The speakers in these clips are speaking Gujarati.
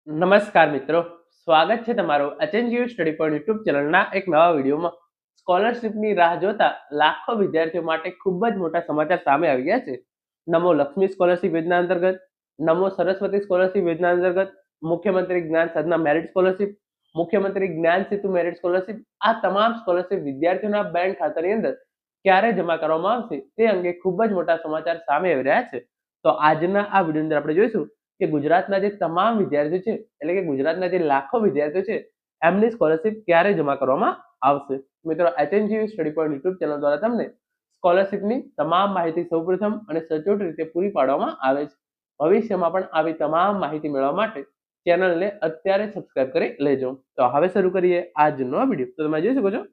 નમસ્કાર મિત્રો, સ્વાગત છે તમારું એચએનજીયુ સ્ટડી પોઈન્ટ યુટ્યુબ ચેનલના એક નવા વિડીયોમાં. સ્કોલરશિપની રાહ જોતા લાખો વિદ્યાર્થીઓ માટે ખૂબ જ મોટા સમાચાર સામે આવી ગયા છે. નમો લક્ષ્મી સ્કોલરશિપ યોજના અંતર્ગત, નમો સરસ્વતી સ્કોલરશિપ યોજના અંતર્ગત, મુખ્યમંત્રી જ્ઞાન સાધના મેરિટ સ્કોલરશિપ, મુખ્યમંત્રી જ્ઞાન સેતુ મેરિટ સ્કોલરશિપ, આ તમામ સ્કોલરશિપ વિદ્યાર્થીઓના બેંક ખાતાની અંદર ક્યારે જમા કરવામાં આવશે તે અંગે ખૂબ જ મોટા સમાચાર સામે આવી રહ્યા છે. તો આજના આ વિડીયોની અંદર આપણે જોઈશું કે ગુજરાતના જે તમામ વિદ્યાર્થીઓ છે, એટલે કે ગુજરાતના જે લાખો વિદ્યાર્થીઓ છે, એમની સ્કોલરશિપ ક્યારે જમા કરવામાં આવશે. મિત્રો, HNGU study point YouTube channel દ્વારા તમને સ્કોલરશિપની તમામ માહિતી સૌપ્રથમ અને સચોટ રીતે પૂરી પાડવામાં આવે છે. ભવિષ્યમાં પણ આવી તમામ માહિતી મેળવવા માટે ચેનલને અત્યારે સબસ્ક્રાઇબ કરી લેજો. તો હવે શરૂ કરીએ આજનો વિડીયો. તો તમે જોઈ શકો છો,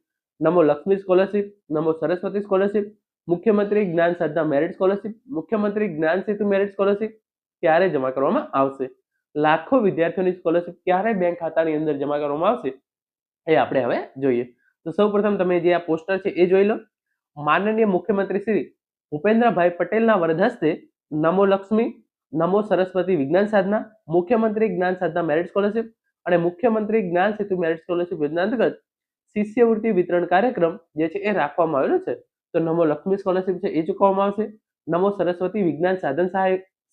નમો લક્ષ્મી સ્કોલરશિપ, નમો સરસ્વતી સ્કોલરશિપ, મુખ્યમંત્રી જ્ઞાન સાધના મેરિટ સ્કોલરશિપ, મુખ્યમંત્રી જ્ઞાન સેતુ મેરિટ સ્કોલરશિપ ક્યારે જમા કરવામાં આવશે. લાખો વિદ્યાર્થીઓની સ્કોલરશિપ ક્યારે બેંક ખાતાની અંદર જમા કરવામાં આવશે એ આપણે હવે જોઈએ. તો સૌપ્રથમ તમે જે આ પોસ્ટર છે એ જોઈ લો. માનનીય મુખ્યમંત્રી શ્રી ભૂપેન્દ્રભાઈ પટેલના વરદ હસ્તે નમો લક્ષ્મી, નમો સરસ્વતી વિજ્ઞાન સાધના, મુખ્યમંત્રી જ્ઞાન સાધના મેરિટ સ્કોલરશિપ અને મુખ્યમંત્રી જ્ઞાન સેતુ મેરિટ સ્કોલરશિપ યોજના અંતર્ગત શિષ્યવૃત્તિ વિતરણ કાર્યક્રમ જે છે એ રાખવામાં આવેલો છે. તો નમો લક્ષ્મી સ્કોલરશિપ છે એ ચૂકવવામાં આવશે. નમો સરસ્વતી વિજ્ઞાન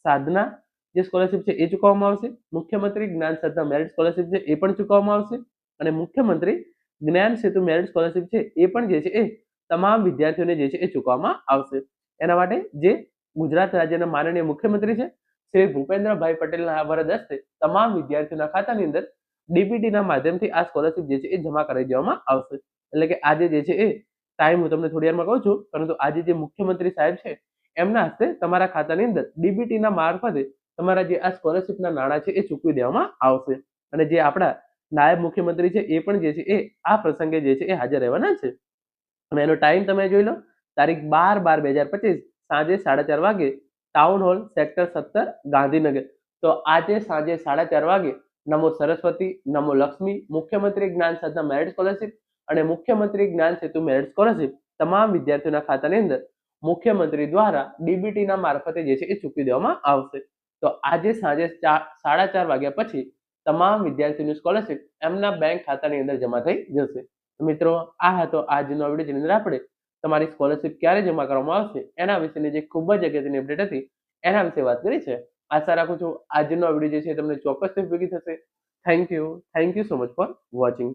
સાધના જે સ્કોલરશિપ છે એ ચૂકવવામાં આવશે. મુખ્યમંત્રી જ્ઞાન સાધના મેરિટ સ્કોલરશિપ છે એ પણ ચૂકવવામાં આવશે. અને મુખ્યમંત્રી જ્ઞાન સેતુ મેરિટ સ્કોલરશિપ છે એ પણ જે છે એ તમામ વિદ્યાર્થીઓને જે છે એ ચૂકવવામાં આવશે. એના માટે જે ગુજરાત રાજ્યના માનનીય મુખ્યમંત્રી છે શ્રી ભૂપેન્દ્રભાઈ પટેલના વરદ હસ્તે તમામ વિદ્યાર્થીઓના ખાતાની અંદર ડીબીટીના માધ્યમથી આ સ્કોલરશિપ જે છે એ જમા કરાવી દેવામાં આવશે. એટલે કે આજે જે છે એ ટાઈમ હું તમને થોડી વારમાં કહું છું, પરંતુ આજે જે મુખ્યમંત્રી સાહેબ છે એમના હસ્તે તમારા ખાતાની અંદર ડીબીટીના મારફતે તમારા જે આ સ્કોલરશિપના નાણાં છે એ ચૂકવી દેવામાં આવશે. અને જે આપણા નાયબ મુખ્યમંત્રી છે એ પણ જે છે એ આ પ્રસંગે જે છે એ હાજર રહેવાના છે. અને એનો ટાઈમ તમે જોઈ લો, તારીખ 12/12/2025 સાંજે 4:30 વાગે, ટાઉન હોલ સેક્ટર 17 ગાંધીનગર. તો આજે સાંજે 4:30 વાગે નમો સરસ્વતી, નમો લક્ષ્મી, મુખ્યમંત્રી જ્ઞાન સાધના મેરિટ સ્કોલરશિપ અને મુખ્યમંત્રી જ્ઞાન સેતુ મેરિટ સ્કોલરશિપ તમામ વિદ્યાર્થીઓના ખાતાની અંદર મુખ્યમંત્રી દ્વારા ડીબીટીના મારફતે જે છે એ ચૂકવી દેવામાં આવશે. તો આજે સાંજે 4:30 વાગ્યા પછી તમામ વિદ્યાર્થીઓની સ્કોલરશિપ એમના બેંક ખાતાની અંદર જમા થઈ જશે. મિત્રો, આ હતો આજનો વિડીયો, જેની અંદર આપણે તમારી સ્કોલરશિપ ક્યારે જમા કરવામાં આવશે એના વિશેની જે ખૂબ જ અગત્યની અપડેટ હતી એના વિશે વાત કરી છે. આશા રાખું છું આજનો વિડીયો જે છે તમને ચોક્કસથી ઉપયોગી થશે. Thank you so much for watching.